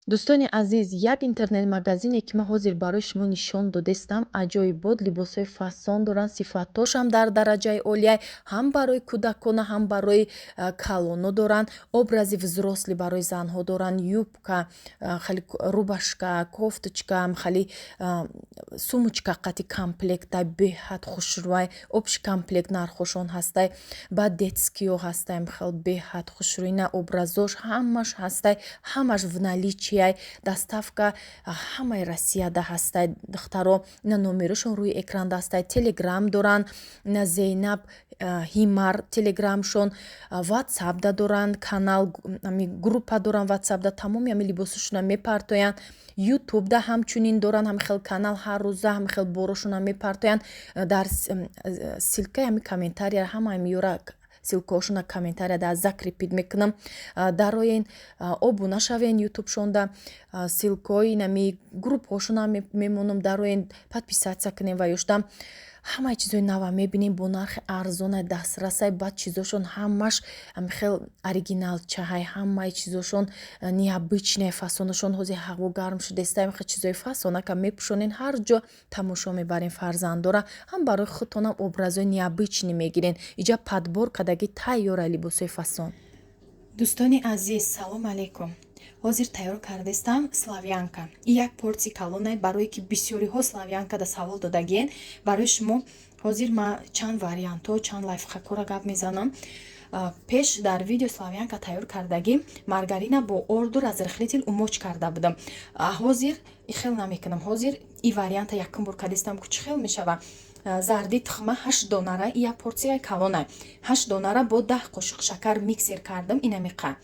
дӯстони азиз, як интернет-магазине ки ман ҳозир барои шумо нишон додестам, аҷоибот либосҳои фасон доранд, сифатҳошам дар дараҷаи олия, ҳам барои кӯдакона, ҳам барои калоно доранд, образи взросли барои занҳо доранд, юбка, хеле рубашка, кофточка, хеле сумочка қати комплектай беҳад хушрӯй, обши комплект нархошон ҳастай, баъд детскиё ҳастай, хел беҳад хушрӯй, на образош ҳамаш ҳастай, ҳамаш в наличии доставка ҳамаи Россия да ҳастай. Духтаро ина номерошон рӯи экран дастай, телеграм доранд, ина Зейнаб Ҳимар телеграмшон, ватсап да доранд, канал группа доранд, ватсап да тамоми ами либосошона мепартоянд. ютуб да ҳамчунин доранд, ҳами хел канал ҳар рӯза ҳами хел борошона мепартоянд. Дар силкаи ами комментария ҳама амиёра силкаошона комментария да закрепид мекунам. Дароен обуна шавен ютубшонда силкаои нами группҳошона мемонам, дароен подписатсия кунем ва ёштам ҳамаи чизои нава мебинем бо нархи арзона дастрасай. Баъд чизошон ҳамаш хел оригиналчаҳай, ҳамаи чизошон необычне, фасонашон ҳозир ҳаво гарм шудестаем, хел чизои фасонака мепӯшонен, ҳар ҷо тамошо мебарен фарзандора, ҳам барои худтонам образои необычне мегирен. иҷа падбор кардаги тайёра либосои фасон. дӯстони азиз, салом алейкум. ҳозир тайёр кардестам славянка. Як порси калонай барое ки бисёриҳо славянка да савол додагиен. Барои шумо ҳозир ма чанд варианто, чанд лайфхакора гап мезанам. Пеш дар видео славянка тайёр кардагӣ маргарина бо орду разрыхлитель умоч карда будам. Ҳозир ихел намекунам. ҳозир и варианта якум бор кардестам ки чӣ хел мешава. Зарди тухма 8 донара, я порсияи калонай 8 донара бо 10 қошиқ шакар миксер кардам. Инамиқа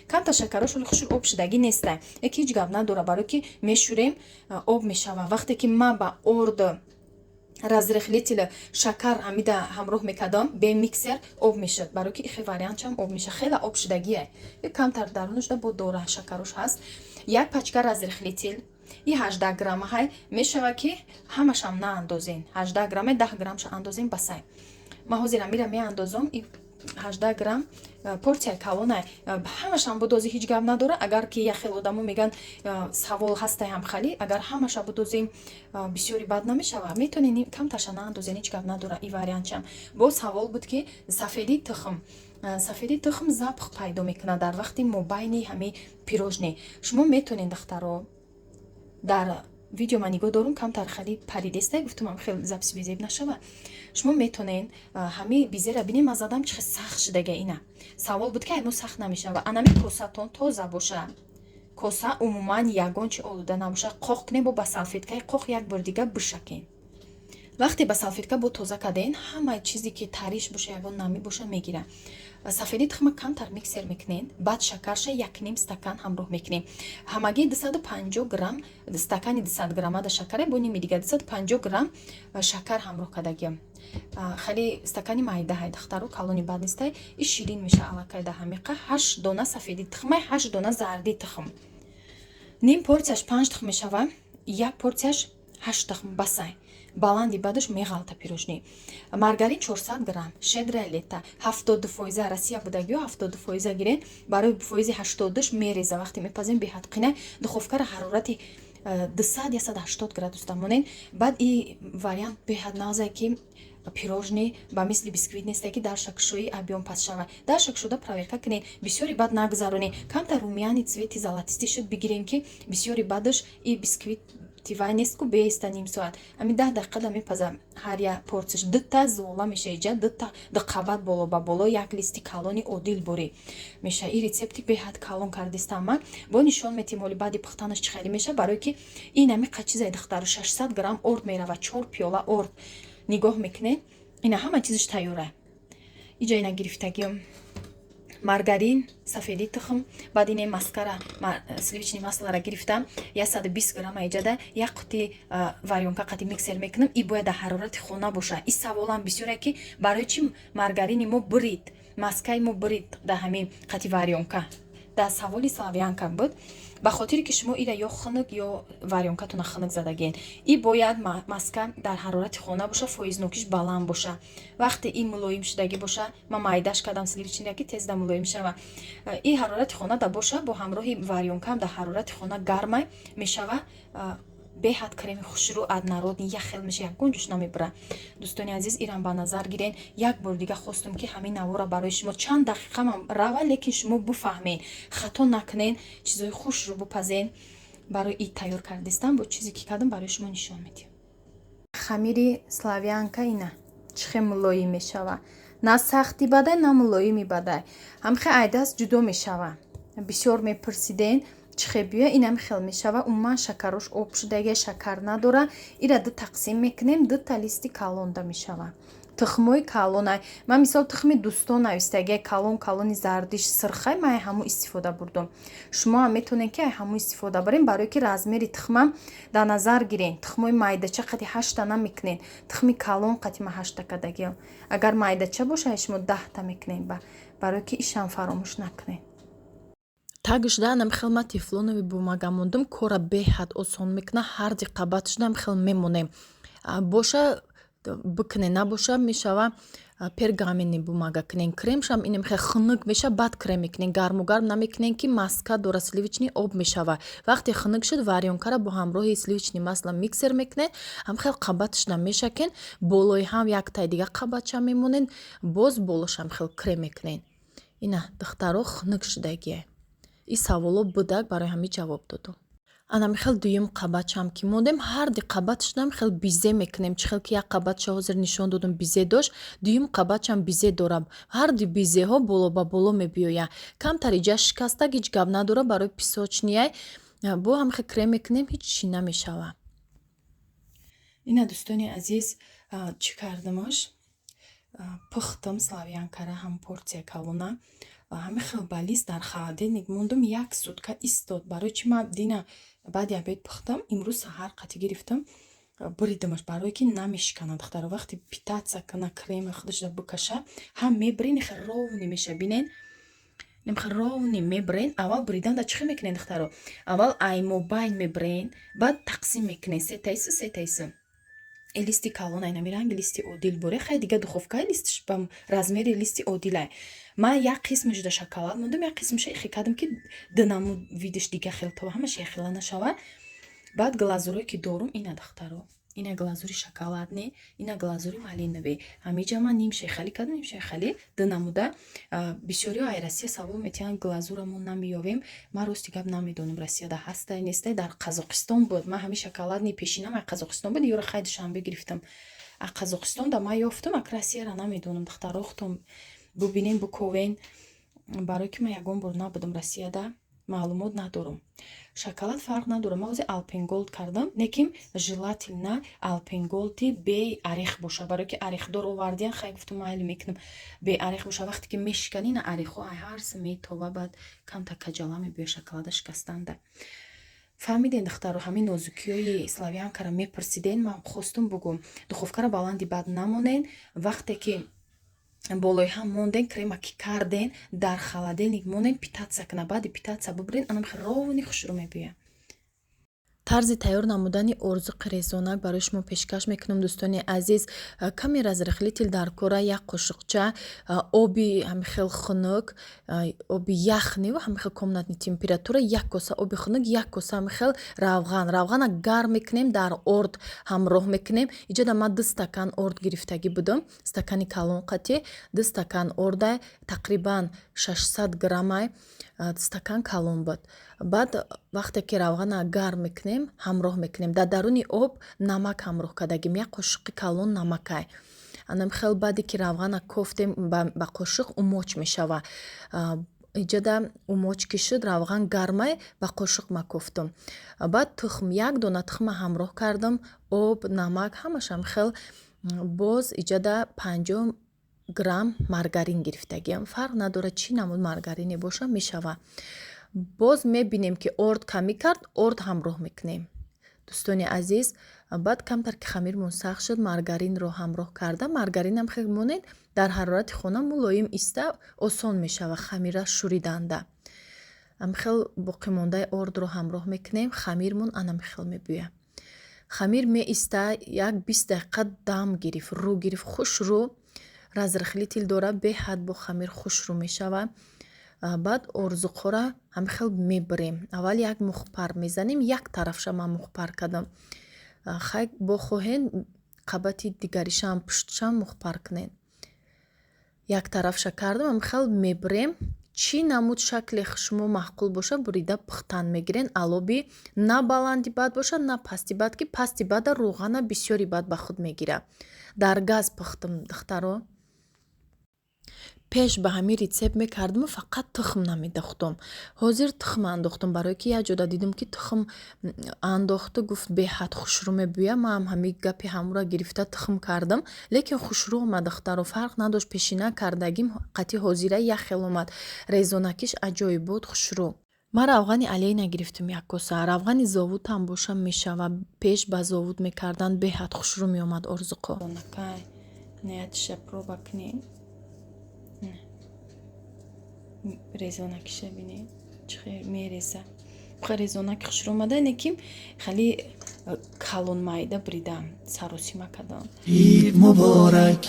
камта шакарош оли хушур об шудагӣ нестай, яки ҳеҷ гап надора, барое ки мешӯрем об мешава. вақте ки ма ба орд разрыхлитель шакар амида ҳамроҳ мекардам бе миксер об мешуд, барое ки ихе вариантчам об меша. хеле об шудагие камтар даруно шуда бо дора шакарош ҳаст. як пачка разрыхлитель и 18 грамма ҳай мешава ки ҳамашам наандозен. 18 грамма 10 граммша андозен ба сай. Ма ҳозир амира меандозам и 18 грамм порсия калонай ҳамашам будози ҳеҷ гап надора. Агар ки яхел одамо меган савол ҳастай ҳамхали, агар ҳамаша будозем бисёри бад намешава, метонем камташа наандозен, ҳеҷ гап надора. и вариантчам бо савол буд ки сафеди тухм запх пайдо мекунад дар вақти мобайни ҳами пирожне. шумо метонед духтаро дар видео ма нигоҳ дорум камтар хали паридестай гуфтумам хел записи безеб нашава. шумо метонен ҳами бизера бинем ма задам чихе сахт шудага. ина савол буд ки айно сахт намешава. анами косатон тоза боша, коса умуман ягон чи олуда набоша, қоқ кунем бо ба салфеткаи қоқ як бор дига бишакен. вақте ба салфетка бо тоза карден ҳамаи чизе ки тариш боша ягон нами боша мегира. сафеди тухма камтар миксер мекунен, баъд шакарша 1 стакан ҳамроҳ мекунем. ҳамагӣ 250 грамм стакани 200 граммада шакаре бо ними дига 250 грамм шакар ҳамроҳ кардагиам. хали стакани майдаҳай духтаро калони бад нестай. и ширин меша аллакайда ҳамиқа. 8 дона сафеди тухмай, 8 дона зарди тухм. ним порсияш 5 тухм мешава, як порсияш 8 тухм ба сай. баланди бадаш меғалта пирожни. маргарин 400 грамм, шедрая лета 70% Россия будагиё 70% гирен, барои фоизи 80 мереза. вақте мепазем беҳад қина духовкара ҳарорати 200-180 градус дамонен. баъд и вариант беҳад назай ки пирожни ба мисли бисквит нестай ки дар шакшои абён пас шава. дар шакшода проверка кунед, бисёри бад нагзаронед. камтар румяни цвети золотисти шуд бигирен ки бисёри бадаш и бисквит вай нестку беста ним соат. ами 10 дақиқа да мепаза ҳар як порсияш. дута зола меша, иҷа дута дақават боло ба боло, як листи калони одил борӣ меша. и рецепти беҳад калон кардестам ман. бо нишон метем оли баъди пухтанаш чӣ хеле меша, барое ки ин ами қачизаи духтаро 600 грамм орд мерава, 4 пиёла орд. нигоҳ мекунед, ина ҳама чизаш тайёра. иҷа ина гирифтагиам маргарин, сафеди тухм, баъд ине маскара сливични маслара гирифтам 120 грамма иҷада як қути варёнка қати миксер мекунам. и бояд дар ҳарорати хона боша. и саволам бисёре ки барои чи маргарини мо бурид, маскаи мо бурид дар ҳамин қати варёнка. дар саволи славянка буд, ба хотире ки шумо иро ё хунук ё варёнкатона хунук задаген. И бояд маска дар ҳарорати хона боша, фоизнокиш баланд боша. Вақте и мулоим шудагӣ боша, ман майдаш кардам сливичнияки тезда мулоим шава. И ҳарорати хона да боша, бо ҳамроҳи варёнкам дар ҳарорати хона гармай мешава. Беҳад креми хушрӯ ад народни яхел меша, ягон ҷӯш намебара. Дӯстони азиз, ирам ба назар гирен. Як бор дига хостум ки ҳамин навора барои шумо чанд дақиқа рава, лекин шумо буфаҳмед, хато накунен, чизои хушрӯ бупазен. Барои и тайёр кардистам бо чизе ки кардам барои шумо нишон медиҳам. Хамири славянка ина чихе мулоим мешава. На сахти бадай, на мулоими бадай. Ҳамхе айдас ҷудо мешава. Бисёр мепурсиден чихе биё, инам хел мешава. Умуман шакарош об шудагия, шакар надора. Ира ду тақсим мекунем, дута листи калонда мешава. Тухмои калонай, ман мисол тухми дӯстон навистагия, калони зардиш, сирхай ман ҳаму истифода бурдум. Шумо ҳам метавонед ки ҳаму истифода барен, барое ки размери тухмам дар назар гирен. Тухмои майдача қади 8 та намекунен, тухми калон қади ма 8 та кардагиам. Агар майдача боша, шумо 10 та мекунен, барое ки ишам фаромӯш накунен. Тагшданам хел ма тефлонови бумага мондум, кора беҳад осон мекуна, ҳарди қабатшдам хел мемонем. Боша бикне, набоша мешава пергамени бумага кунен. Кремшам инем хел хунук меша, баъд крем мекунен. Гарму гарм намекунен ки маска дора, сливични об мешава. Вақте хунук шуд, варёнкара бо ҳамроҳи сливични масла миксер мекунен. Ҳам хел қабатшдам мешакен, болои ҳам як тай дига қабатша мемонен, боз болошам хел крем мекунен. Ина духтаро хунук шудагие. И саволо будак барои ҳами ҷавоб додум. Анам хел дуюм қабатшам ки мондем, ҳарди қабатшдам хел бизе мекунем. Чихел ки як қабатша ҳозир нишон додум бизе дошт, дуюм қабатшам бизе дорам. Ҳарди бизеҳо боло ба боло мебиёя. Камтари ҷа шикастак ҳеҷ гап надора, барои писочнияй бо ҳам хел крем мекунем, ҳеҷ чӣ намешава. Ина дӯстони азиз, чӣ кардамош? Пухтам славянкара, ҳам портсия калона. Ҳами хел ба лист дар холодильник мондум, як сутка истод. Барои чӣ ман дина баъди обед пухтам, имрӯз саҳар қати гирифтам, буридамаш, барое ки намешикана духтаро. Вақти питаться кана, креми худашро бикаша, ҳам мебрин, хел ровни меша. Бинен, хел ровни мебрен. Аввал буриданда чӣ хел мекунен духтаро? Аввал аймобайн мебрен, баъд тақсим мекунен, сетайсу. Листи калона инами ранги листи одил буре, хай дига духовкаи листиш ба размери листи одилай. Ман як қисмашда шоколад мондум, як қисмаша ихе кардам ки динаму видиш дига хел то ҳамаш яхела нашава. Баъд глазуре ки дорум, ина духтаро, ина глазури шоколадне, ина глазури малинове. Ҳамиҷа ман ним шехали кардам, ним шехали динамуда. Бисёриҳо ай Россия савол метиҳанд, глазурамон намеёвем. Ман рости гап намедонам Россияда ҳастай нестай. Дар Қазоқистон буд. Ман ҳами шоколадни пешинам ай Қазоқистон буд, ёра хай душанбе гирифтам. А Қазоқистон да ман ёфтам, ак Россияра намедонам духтаро. Хутом бубинен, буковен, барое ки ман ягон бор набудам Россияда, маълумот надорам. Шоколад фарқ надора. Ман ҳозир Alpengold кардам, лекин желатина Alpengold бе орех боша, барое ки орехдор овардиан, хай гуфтам майли мекунам бе орех боша. Вақте ки мешикани на орехо ай ҳарса метова, баъд камта каҷала мебиё шоколада шикастанда. Фаҳмиден духтаро, ҳамин нозукиёи славянкара мепурсиден, ман хостум бугум духовкара баланди баъд намонен. Вақте ки болои ҳам монден, крема ки карден дар холодильник монден, питаться кунад. Баъди питаться бубрен, анам ровни хушрӯ мебиёяд. Тарзи тайёр намудани орзуқи резонак барои шумо пешкаш мекунам дӯстони азиз. Каме разрихлитил дар кора, як қошуқча оби ҳамихел хунук, оби яхни ва ҳамихел комнатни температура, як коса оби хунук, як коса ҳамихел равғана гарм мекунем, дар орд ҳамроҳ мекунем. Иҷода ман 2 стакан орд гирифтагӣ будам, стакани калон қати, 2 стакан ордай, тақрибан 600 граммай стакан калон буд. Баъд вақте ки равғана гарм мекунем, ҳамроҳ мекунем. Дар даруни об намак ҳамроҳ кардагим, як қошуқи калон намакай. Анам хел баъде ки равғана кофтем ба қошуқ умоч мешава. Иҷода умоч ки шуд, равған гармай, ба қошуқ ма кофтум. Баъд тухм, як дона тухма ҳамроҳ кардам, об, намак, ҳамашам хел. Боз иҷода 50 грамм маргарин гирифтагиам. Фарқ надора чӣ намуд маргарине боша, мешава. Боз мебинем ки орд камӣ кард, орд ҳамроҳ мекунем. Дӯстони азиз, баъд камтар ки хамирмон сахт шуд, маргаринро ҳамроҳ кардам. Маргаринам хел монед дар ҳарорати хона мулоим иста, осон мешава хамира шуриданда. амхел боқимондаи ордро ҳамроҳ мекунем. Хамирмон анамихел мебӯя. Хамир меиста як 20 дақиқа дам гирифт, рӯ гирифт, хушрӯ разрахили тил дора, беҳад бо хамир хушрӯ мешавад. Баъд орзуқҳоро ҳамихел мебарем. Аввал як мухпар мезанем, як тарафша ман мухпар кардам. Хай бо хоҳен қабати дигаришам пуштшам мухпар кунед. Як тарафша кардам, ҳамихел мебарем. чӣ намуд шакле шумо маъқул боша бурида пухтан мегирен. Алоби на баланди бад боша, на пасти бад, ки пасти бада рӯғана бисёри бад ба худ мегира. Дар газ пухтам духтаро. пеш ба ҳамин рецепт мекардам, фақат тухм намедохтам. ҳозир тухм андохтам, барое ки як ҷода дидам ки тухм андохта гуфт беҳад хушрӯ мебӯя. ман ҳамин гапи ҳамура гирифта тухм кардам, лекин хушрӯ омад духтаро, фарқ надошт. Пешина кардагим қати ҳозира як хел омад. резонакиш аҷоиб буд, хушрӯ. ман равғани алейна гирифтам як коса. равғани зовуд ҳам боша мешавад. пеш ба зовуд мекардан беҳад хушрӯ меомад орзуқо. резонакиша бинед чӣ мереза. резонаки хушрӯ омада, ине ки хали калон майда бридам саросима кардам. ید مبارک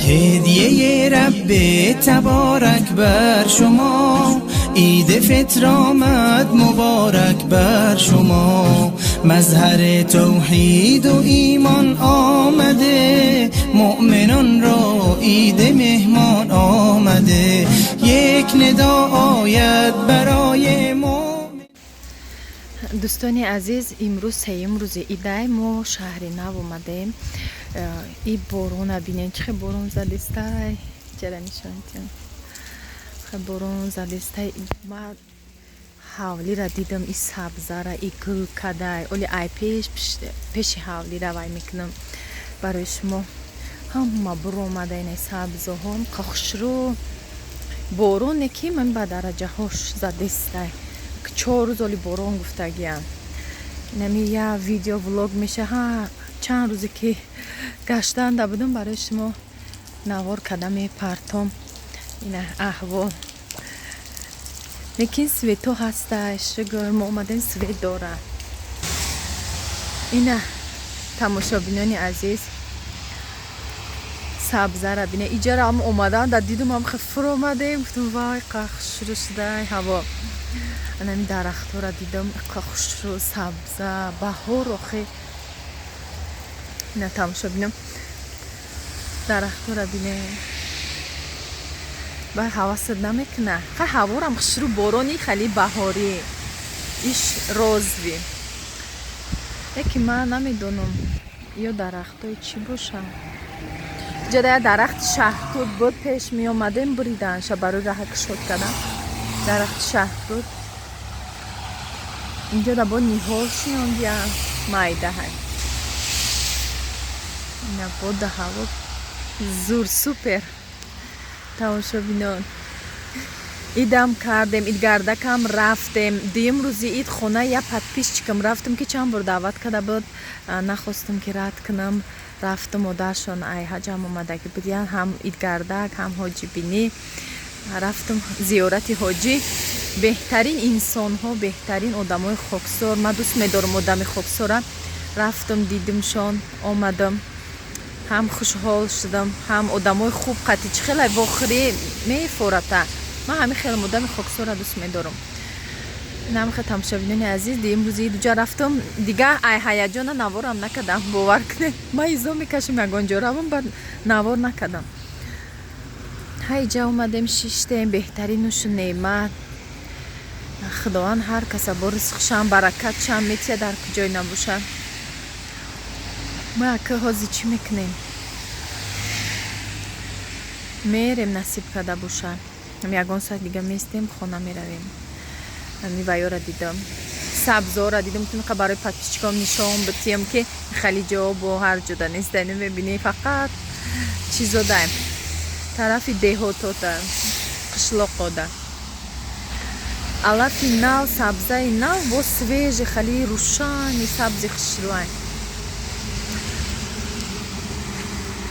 هدیه رب تبارک بر شما عید فطر آمد مبارک بر شما مظهر توحید و ایمان آمده مؤمنان را عید مهمان آمده یک ندا آید برای ما. دوستانی عزیز، امروز سوم روز ایدای ما شهر نو اومدیم. این بارون ببینید چه بارون زدسته، چرا نشانتیم خیلی بارون زدسته. ما حوالی را دیدم، این سبزه را این گل کدای اولی ای پیش حوالی را وای میکنم برای شما. هم برو اومده این سبزه هم خوشرو بارون نکی من با درجه هاش زدسته. 4 روز اولی بارون گفتگیم. نمی یا ویدیو ولوگ میشه. ها چند روزی که گشتن بودم برای شما نوار کدم پرتم این احوال. لیکن سویتو هستش، گرم اومدن سویت داره. این تماشابینان عزیز سبزه را بینه. اینجا را هم اومدن در دیدم هم خفر اومده. گفتم وای قخش شده هوا. این درخت را دیدم قخش سبزه بهار آخه. اینا تماشا بینم درخت را بینه با حواست نمیکنه. خیلی هوا هم خشرو بارانی خیلی بهاری ایش روزوی. یکی من نمیدونم یا درخت های چی باشه. جدا درخت شهدود بود پیش می آمدیم بریدن شب برای راه کشود کردن. درخت شهدود اینجا دا با نیهاش یا مایده های اینا بود هوا زور سوپر. تماشا بینان ایدم کردم، اید گردکم رفتم. دیم روزی اید خونه یا پدپیش چکم رفتم که چند بار دعوت کرده بود نخواستم که رد کنم. رفتم مادرشان ای حجم اومده که بودیان، هم اید گردک هم حاجی بینی. رفتم زیارت حاجی. بهترین انسان ها، بهترین آدم های خاکسار. من دوست میدارم آدم خاکسار. رفتم دیدمشان، آمدم، هم خوشحال شدم، هم آدمای خوب قطعی خیلی واخری میفورته. من همین خیلی آدم خاکسار دوست میدارم. نام خیلی تماشاگران عزیز، امروز دو رفتم دیگه ای هیجان نوارم نکردم. باور کنید من ایزا میکشم یگانجا روم بعد نوار نکردم. هیجا اومدیم شیشتیم. بهترینش نعمت. خداوند هر کس با رزقشان برکت شان میتیه در کجای نباشه. ما که حاضی چی میکنیم؟ میریم نصیب کرده باشه. یگان ساعت دیگه میستیم خانه میرویم. میوه را دیدم сабзора дидем мутониқа барои подписчикам нишон битиям ки хали ҷо бо ҳар ҷода нестани мебини фақат чизодаем тарафи деҳотота қишлоқода алафи нав сабзаи нав бо свежи хали рӯшани сабзи хишлайн